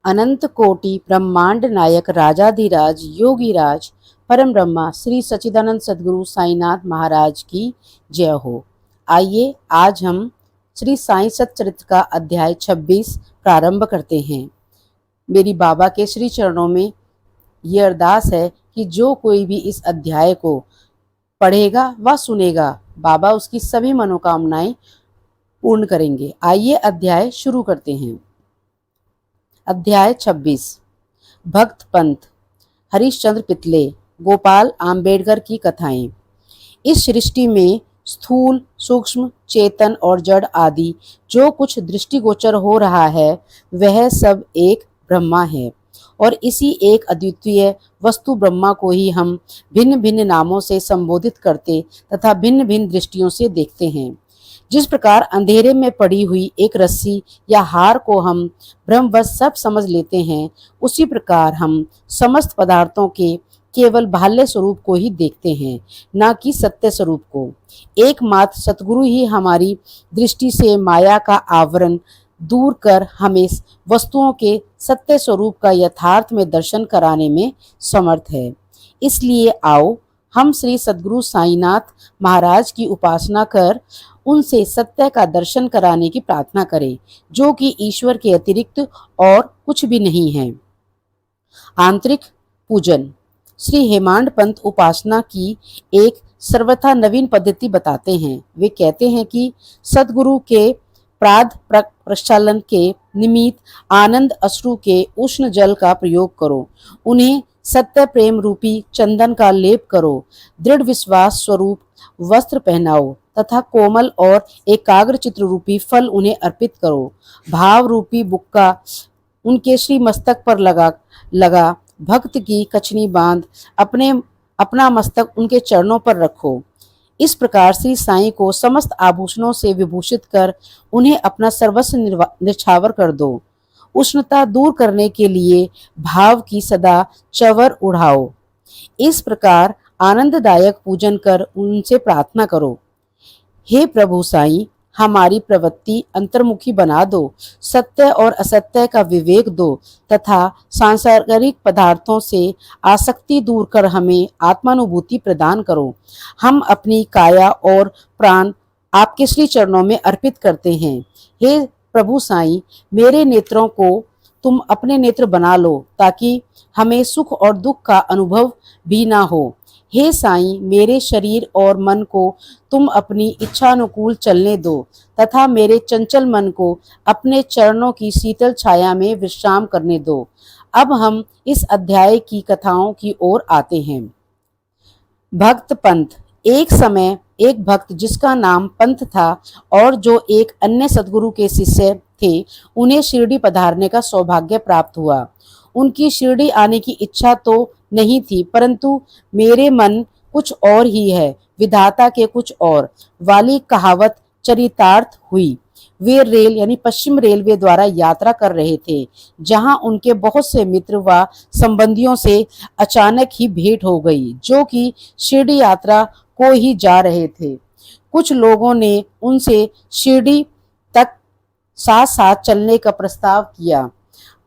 अनंत कोटि ब्रह्मांड नायक राजाधिराज योगीराज परम ब्रह्मा श्री सच्चिदानंद सद्गुरु साईनाथ महाराज की जय हो। आइए आज हम श्री साईं सच्चरित्र का अध्याय 26 प्रारंभ करते हैं। मेरी बाबा के श्री चरणों में ये अरदास है कि जो कोई भी इस अध्याय को पढ़ेगा व सुनेगा, बाबा उसकी सभी मनोकामनाएं पूर्ण करेंगे। आइए अध्याय शुरू करते हैं। अध्याय 26 भक्त पंथ हरिश्चंद्र पितले गोपाल आम्बेडकर की कथाएं। इस सृष्टि में स्थूल सूक्ष्म चेतन और जड़ आदि जो कुछ दृष्टिगोचर हो रहा है वह सब एक ब्रह्मा है और इसी एक अद्वितीय वस्तु ब्रह्मा को ही हम भिन्न भिन्न नामों से संबोधित करते तथा भिन्न भिन्न दृष्टियों से देखते हैं। जिस प्रकार अंधेरे में पड़ी हुई एक रस्सी या हार को हम ब्रह्मवश सब समझ लेते हैं, उसी प्रकार हम समस्त पदार्थों के केवल बाह्य स्वरूप को ही देखते हैं, न कि सत्य स्वरूप को। एकमात्र सतगुरु ही हमारी दृष्टि से माया का आवरण दूर कर हमें वस्तुओं के सत्य स्वरूप का यथार्थ में दर्शन कराने में समर्थ है। इसलिए आओ हम श्री सद्गुरु साईनाथ महाराज की उपासना कर उनसे सत्य का दर्शन कराने की प्रार्थना करें, जो कि ईश्वर के अतिरिक्त और कुछ भी नहीं है। आंतरिक पूजन। श्री हेमांड पंत उपासना की एक सर्वथा नवीन पद्धति बताते हैं। वे कहते हैं कि सद्गुरु के प्राद प्रक्षालन के निमित्त आनंद अश्रु के उष्ण जल का प्रयोग करो, उन्हें सत्य प्रेम रूपी चंदन का लेप करो, दृढ़ विश्वास स्वरूप वस्त्र पहनाओ तथा कोमल और एकाग्र चित्र रूपी फल उन्हें अर्पित करो। भाव रूपी बुक्का उनके श्री मस्तक पर लगा भक्त की कछनी बांध अपना मस्तक उनके चरणों पर रखो। इस प्रकार श्री साईं को समस्त आभूषणों से विभूषित कर उन्हें अपना सर्वस्व निछावर कर दो। उष्णता दूर करने के लिए भाव की सदा चवर उड़ाओ। इस प्रकार आनंददायक पूजन कर उनसे प्रार्थना करो, हे प्रभु साईं, हमारी प्रवृत्ति अंतर्मुखी बना दो, सत्य और असत्य का विवेक दो तथा सांसारिक पदार्थों से आसक्ति दूर कर हमें आत्मानुभूति प्रदान करो। हम अपनी काया और प्राण आपके श्री चरणों में अर्पित करते हैं। हे प्रभु साईं, मेरे नेत्रों को तुम अपने नेत्र बना लो ताकि हमें सुख और दुख का अनुभव भी ना हो। हे साईं, मेरे शरीर और मन को तुम अपनी इच्छानुकूल चलने दो तथा मेरे चंचल मन को अपने चरणों की शीतल छाया में विश्राम करने दो। अब हम इस अध्याय की कथाओं की ओर आते हैं। भक्त पंथ। एक समय एक भक्त जिसका नाम पंथ था और जो एक अन्य सद्गुरु के शिष्य थे, उन्हें शिरडी पधारने का सौभाग्य प्राप्त हुआ। उनकी शिरडी आने की इच्छा तो नहीं थी, परंतु मेरे मन कुछ और ही है, विधाता के कुछ और वाली कहावत चरितार्थ हुई। वे रेल यानी पश्चिम रेलवे द्वारा यात्रा कर रहे थे, जहां उनके बहुत से मित्र व संबंधियों से अचानक ही भेंट हो गई, जो कि शिरडी यात्रा को ही जा रहे थे। कुछ लोगों ने उनसे शिरडी तक साथ साथ चलने का प्रस्ताव किया।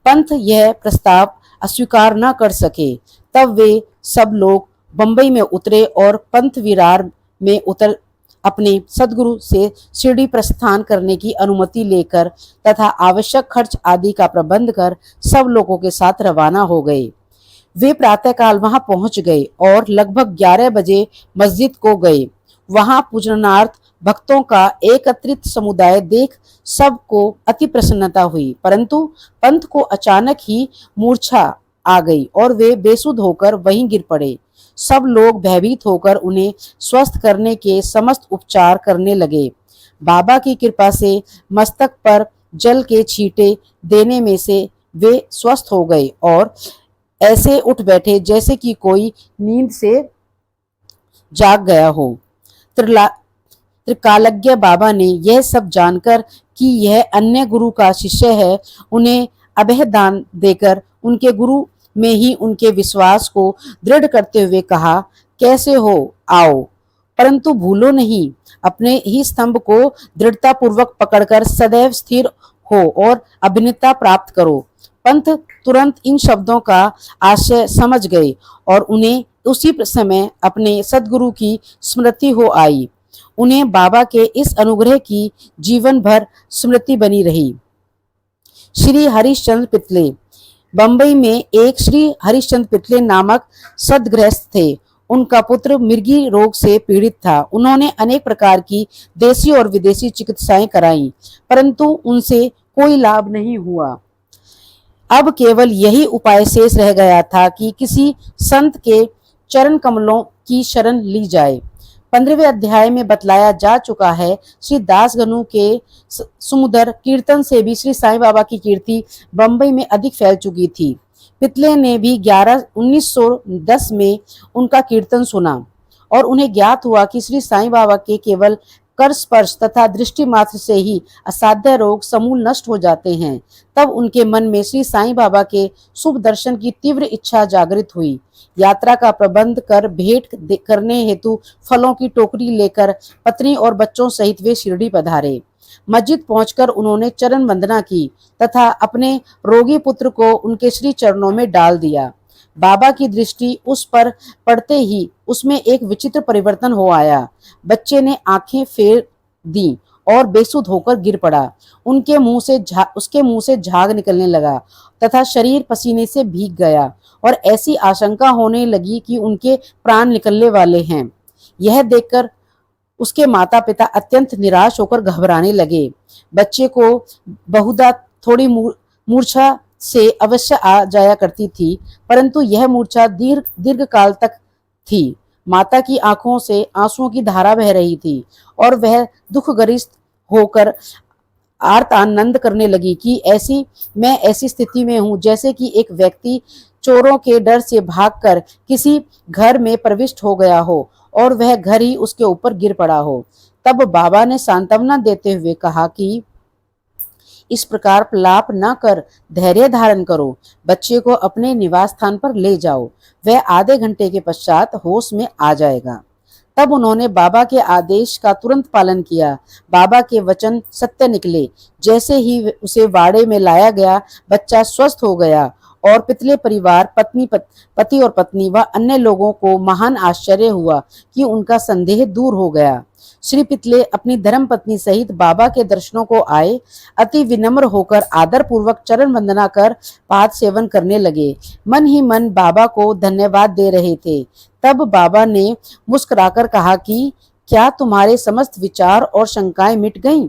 पंथ यह प्रस्ताव अस्वीकार न कर सके। तब वे सब लोग बंबई में उतरे और पंथ विरार में उतर अपने सद्गुरु से शिरडी प्रस्थान करने की अनुमति लेकर तथा आवश्यक खर्च आदि का प्रबंध कर सब लोगों के साथ रवाना हो गए। वे प्रातःकाल वहां पहुंच गए और लगभग 11 बजे मस्जिद को गए। वहां पूजनार्थ भक्तों का एकत्रित समुदाय देख सबको अति प्रसन्नता हुई, परंतु पंथ को अचानक ही मूर्छा आ गई और वे बेसुध होकर वहीं गिर पड़े। सब लोग भयभीत होकर उन्हें स्वस्थ करने के समस्त उपचार करने लगे। बाबा की कृपा से मस्तक पर जल के छींटे देने में से वे स्वस्थ हो गए और ऐसे उठ बैठे जैसे कि कोई नींद से जाग गया हो। त्रिकालज्ञ बाबा ने यह सब जानकर कि यह अन्य गुरु का शिष्य है, उन्हें अभय दान देकर उनके गुरु में ही उनके विश्वास को दृढ़ करते हुए कहा, कैसे हो, आओ, परंतु भूलो नहीं, अपने ही स्तंभ को दृढ़ता पूर्वक पकड़कर सदैव स्थिर हो और अभिन्नता प्राप्त करो। पंत तुरंत इन शब्दों का आशय समझ गए और उन्हें उसी समय अपने सदगुरु की स्मृति हो आई। उन्हें बाबा के इस अनुग्रह की जीवन भर स्मृति बनी रही। श्री हरिश्चंद्र पितले। बंबई में एक श्री हरिश्चंद्र पितले नामक सद्गृहस्थ थे। उनका पुत्र मिर्गी रोग से पीड़ित था। उन्होंने अनेक प्रकार की देसी और विदेशी चिकित्साएं कराईं, परंतु उनसे कोई लाभ नहीं हुआ। अब केवल यही उपाय शेष रह गया था कि किसी संत के चरण कमलों की शरण ली जाए। 15वें अध्याय में बतलाया जा चुका है, श्री दासगनु के सुमुदर कीर्तन से भी श्री साईं बाबा की कीर्ति बंबई में अधिक फैल चुकी थी। पितले ने भी 1910 में उनका कीर्तन सुना और उन्हें ज्ञात हुआ कि श्री साईं बाबा के केवल कर स्पर्श तथा दृष्टि मात्र से ही असाध्य रोग समूल नष्ट हो जाते हैं। तब उनके मन में श्री साईं बाबा के शुभ दर्शन की तीव्र इच्छा जागृत हुई। यात्रा का प्रबंध कर भेंट करने हेतु फलों की टोकरी लेकर पत्नी और बच्चों सहित वे शिरडी पधारे। मस्जिद पहुंचकर उन्होंने चरण वंदना की तथा अपने रोगी पुत्र को उनके श्री चरणों में डाल दिया। बाबा की दृष्टि उस पर पड़ते ही उसमें एक विचित्र परिवर्तन हो आया। बच्चे ने आंखें फेर दी और बेसुध होकर गिर पड़ा। उसके मुंह से झाग निकलने लगा तथा शरीर पसीने से भीग गया और ऐसी आशंका होने लगी कि उनके प्राण निकलने वाले हैं। यह देखकर उसके माता पिता अत्यंत निराश होकर घबराने लगे। बच्चे को बहुधा थोड़ी मूर्छा से अवश्य आ जाया करती थी, परंतु यह मूर्छा दीर्घ काल तक थी। माता की आंखों से आंसुओं की धारा बह रही थी और वह दुखग्रस्त होकर आर्तआनंद करने लगी कि मैं ऐसी स्थिति में हूँ जैसे कि एक व्यक्ति चोरों के डर से भागकर किसी घर में प्रविष्ट हो गया हो और वह घर ही उसके ऊपर गिर पड़ा हो। तब बाबा ने सांत्वना देते हुए कहा कि इस प्रकार प्रलाप न कर धैर्य धारण करो, बच्चे को अपने निवास स्थान पर ले जाओ, वह आधे घंटे के पश्चात होश में आ जाएगा। तब उन्होंने बाबा के आदेश का तुरंत पालन किया। बाबा के वचन सत्य निकले। जैसे ही उसे वाड़े में लाया गया, बच्चा स्वस्थ हो गया और पितले परिवार पति और पत्नी व अन्य लोगों को महान आश्चर्य हुआ कि उनका संदेह दूर हो गया। श्री पितले अपनी धर्म पत्नी सहित बाबा के दर्शनों को आए। अति विनम्र होकर आदर पूर्वक चरण वंदना कर पाद सेवन करने लगे। मन ही मन बाबा को धन्यवाद दे रहे थे। तब बाबा ने मुस्कुराकर कहा कि क्या तुम्हारे समस्त विचार और शंकाएं मिट गईं?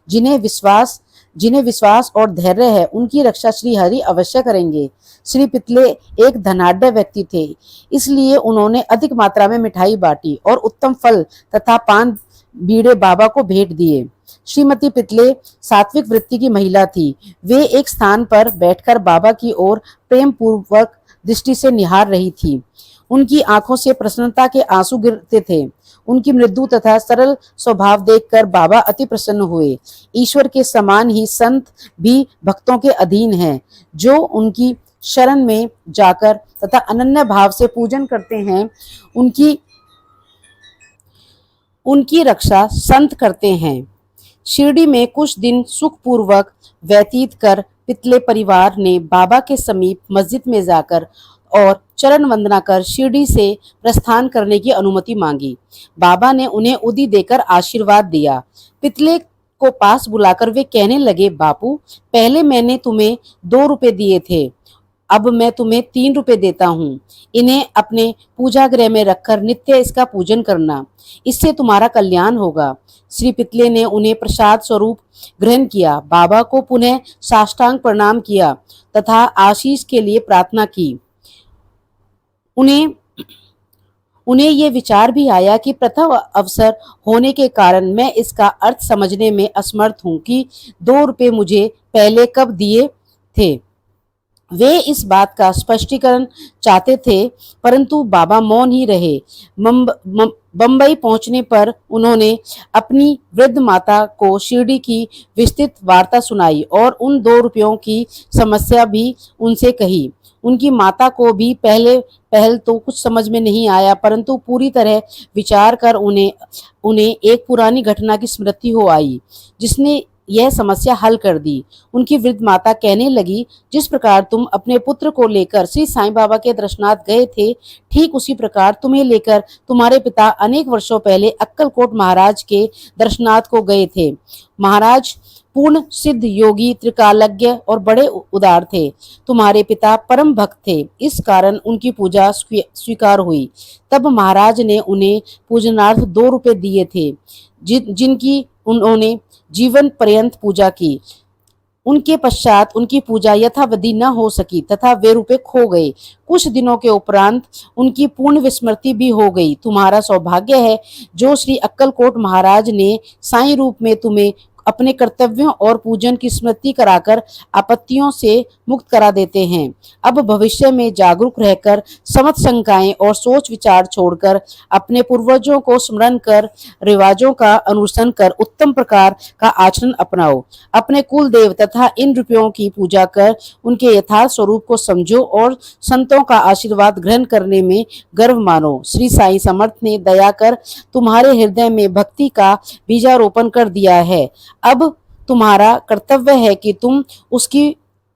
जिन्हें विश्वास और धैर्य है, उनकी रक्षा श्री हरि अवश्य करेंगे। श्री पितले एक धनाढ्य व्यक्ति थे, इसलिए उन्होंने अधिक मात्रा में मिठाई बांटी और उत्तम फल तथा पान बीड़े बाबा को भेंट दिए। श्रीमती पितले सात्विक वृत्ति की महिला थी। वे एक स्थान पर बैठकर बाबा की ओर प्रेम पूर्वक दृष्टि से निहार रही थी। उनकी आंखों से प्रसन्नता के आंसू गिरते थे। उनकी मृदु तथा सरल स्वभाव देखकर बाबा अति प्रसन्न हुए। ईश्वर के समान ही संत भी भक्तों के अधीन हैं। जो उनकी शरण में जाकर तथा अनन्य भाव से पूजन करते हैं, उनकी रक्षा संत करते हैं। शिरडी में कुछ दिन सुखपूर्वक व्यतीत कर पितले परिवार ने बाबा के समीप मस्जिद में जाकर और चरण वंदना कर शिरडी से प्रस्थान करने की अनुमति मांगी। बाबा ने उन्हें उदी देकर आशीर्वाद दिया। पितले को पास बुलाकर वे कहने लगे, बापू, पहले मैंने तुम्हें 2 रुपए दिए थे, अब मैं तुम्हें 3 रुपए देता हूँ। इन्हें अपने पूजा गृह में रखकर नित्य इसका पूजन करना, इससे तुम्हारा कल्याण होगा। श्री पितले ने उन्हें प्रसाद स्वरूप ग्रहण किया। बाबा को पुनः साष्टांग प्रणाम किया तथा आशीष के लिए प्रार्थना की। उन्हें ये विचार भी आया कि प्रथम अवसर होने के कारण मैं इसका अर्थ समझने में असमर्थ हूँ कि 2 रुपए मुझे पहले कब दिए थे। वे इस बात का स्पष्टीकरण चाहते थे, परंतु बाबा मौन ही रहे। बंबई पहुंचने पर उन्होंने अपनी वृद्ध माता को शिरडी की विस्तृत वार्ता सुनाई और उन 2 रुपयों की समस्या भी उनसे कही। उनकी माता को भी पहल तो कुछ समझ में नहीं आया, परंतु पूरी तरह विचार कर उन्हें एक पुरानी घटना की स्मृति हो आई, जिसने यह समस्या हल कर दी। उनकी वृद्ध माता कहने लगी, जिस प्रकार तुम अपने पुत्र को लेकर श्री साईं बाबा के दर्शनार्थ गए थे, ठीक उसी प्रकार तुम्हें लेकर तुम्हारे पिता अनेक वर्षों पहले अक्कलकोट महाराज के दर्शनार्थ को गए थे। महाराज पूर्ण सिद्ध योगी, त्रिकालज्ञ और बड़े उदार थे। तुम्हारे पिता परम भक्त थे, इस कारण उनकी पूजा स्वीकार हुई। तब महाराज ने उन्हें पूजनार्थ 2 रुपए दिए थे, जिनकी उन्होंने जीवन पर्यंत पूजा की। उनके पश्चात उनकी पूजा यथाविधि न हो सकी तथा वे रुपए खो गए। कुछ दिनों के उपरांत उनकी पूर्ण विस्मृति भी हो गई। तुम्हारा सौभाग्य है जो श्री अक्कलकोट महाराज ने साईं रूप में तुम्हें अपने कर्तव्यों और पूजन की स्मृति कराकर आपत्तियों से मुक्त करा देते हैं। अब भविष्य में जागरूक रहकर समस्त शंकाएं और सोच विचार छोड़कर अपने पूर्वजों को स्मरण कर रिवाजों का अनुसरण कर उत्तम प्रकार का आचरण अपनाओ। अपने कुल देव तथा इन रुपयों की पूजा कर उनके यथार्थ स्वरूप को समझो और संतों का आशीर्वाद ग्रहण करने में गर्व मानो। श्री साईं समर्थ ने दया कर तुम्हारे हृदय में भक्ति का बीजारोपण कर दिया है। अब तुम्हारा कर्तव्य है कि तुम उसकी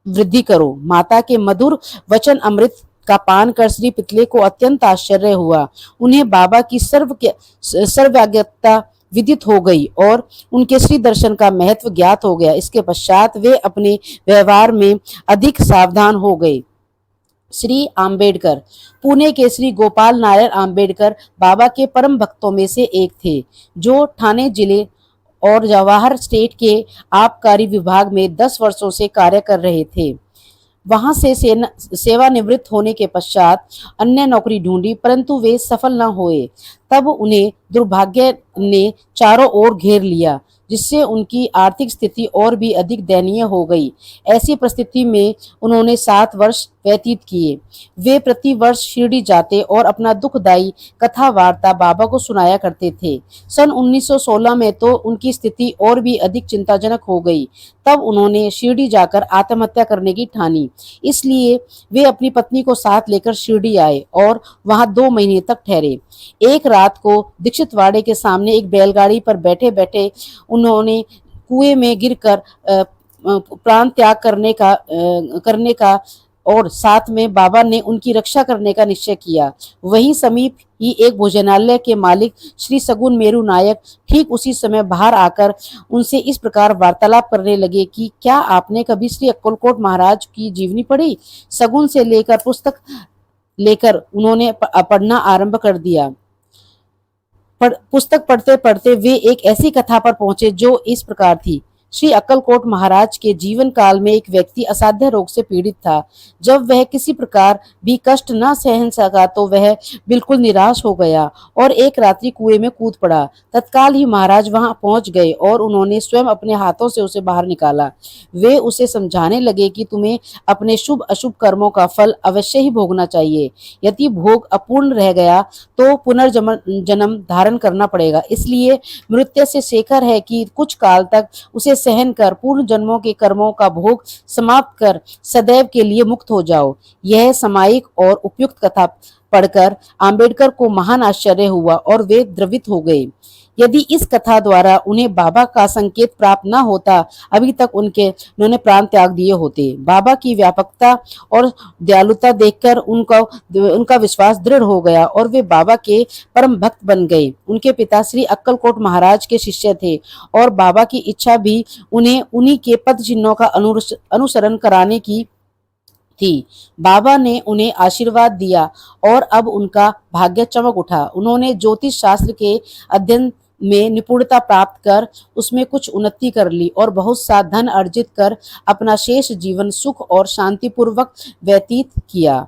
वृद्धि करो। माता के मधुर वचन अमृत का पान कर श्री पितले को अत्यंत आश्चर्य हुआ। उन्हें बाबा की सर्वज्ञता विदित हो गई और उनके श्री दर्शन का महत्व ज्ञात हो गया। इसके पश्चात वे अपने व्यवहार में अधिक सावधान हो गए। श्री आम्बेडकर। पुणे के श्री गोपाल नायर आम्बेडकर बाबा के परम भक्तों में से एक थे, जो ठाणे जिले और जवाहर स्टेट के आबकारी विभाग में 10 वर्षों से कार्य कर रहे थे। वहां से सेवानिवृत्त होने के पश्चात अन्य नौकरी ढूंढी, परंतु वे सफल न हुए। तब उन्हें दुर्भाग्य ने चारों ओर घेर लिया, जिससे उनकी आर्थिक स्थिति और भी अधिक दयनीय हो गई। ऐसी परिस्थिति में उन्होंने 7 वर्ष व्यतीत किए। वे प्रति वर्ष शिरडी जाते और अपना दुखदायी कथा वार्ता बाबा को सुनाया करते थे। सन 1916 में तो उनकी स्थिति और भी अधिक चिंताजनक हो गई। तब उन्होंने शिरडी जाकर आत्महत्या करने की ठानी। इसलिए वे अपनी पत्नी को साथ लेकर शिरडी आए और वहां 2 महीने तक ठहरे। एक रात को दीक्षित वाड़े के सामने एक बैलगाड़ी पर बैठे बैठे उन्होंने कुएं में गिरकर प्राण त्याग करने का और साथ में बाबा ने उनकी रक्षा करने का निश्चय किया। वहीं समीप ही एक भोजनालय के मालिक श्री सगुन मेरू नायक ठीक उसी समय बाहर आकर उनसे इस प्रकार वार्तालाप करने लगे कि क्या आपने कभी श्री अक्कलकोट महाराज की जीवनी पढ़ी? सगुन से लेकर पुस्तक लेकर उन्होंने पढ़ना आरंभ कर दिया। पुस्तक पढ़ते पढ़ते वे एक ऐसी कथा पर पहुंचे जो इस प्रकार थी। श्री अक्कलकोट महाराज के जीवन काल में एक व्यक्ति असाध्य रोग से पीड़ित था। जब वह किसी प्रकार भी कष्ट न सहन सका तो वह बिल्कुल निराश हो गया और एक रात्रि कुएं में कूद पड़ा। तत्काल ही महाराज वहां पहुंच गए और उन्होंने स्वयं अपने हाथों से उसे बाहर निकाला। वे उसे समझाने लगे कि तुम्हें अपने शुभ अशुभ कर्मों का फल अवश्य ही भोगना चाहिए। यदि भोग अपूर्ण रह गया तो पुनर्जन्म धारण करना पड़ेगा। इसलिए मृत्यु से शेखर है कि कुछ काल तक उसे सहन कर पूर्ण जन्मों के कर्मों का भोग समाप्त कर सदैव के लिए मुक्त हो जाओ। यह सामायिक और उपयुक्त कथा पढ़कर आम्बेडकर को महान आश्चर्य हुआ और वे द्रवित हो गए। यदि इस कथा द्वारा उन्हें बाबा का संकेत प्राप्त न होता, अभी तक उन्होंने प्राण त्याग दिए होते। बाबा की व्यापकता और दयालुता देखकर उनका विश्वास दृढ़ हो गया और वे बाबा के परम भक्त बन गए। उनके पिता श्री अक्कलकोट महाराज के शिष्य थे और बाबा की इच्छा भी उन्हें उन्हीं के पद चिन्हों का अनुसरण कराने की थी। बाबा ने उन्हें आशीर्वाद दिया और अब उनका भाग्य चमक उठा। उन्होंने ज्योतिष शास्त्र के अध्ययन में निपुणता प्राप्त कर उसमें कुछ उन्नति कर ली और बहुत सा धन अर्जित कर अपना शेष जीवन सुख और शांतिपूर्वक व्यतीत किया।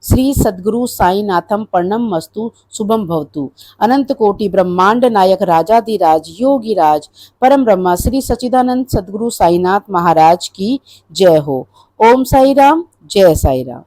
श्री सद्गुरु साई नाथम पर्णम मस्तु शुभम भवतु। अनंत कोटि ब्रह्मांड नायक राजाधिराज योगी राज परम ब्रह्मा श्री सच्चिदानंद सद्गुरु साईनाथ महाराज की जय हो। ओम साई राम, जय साई राम।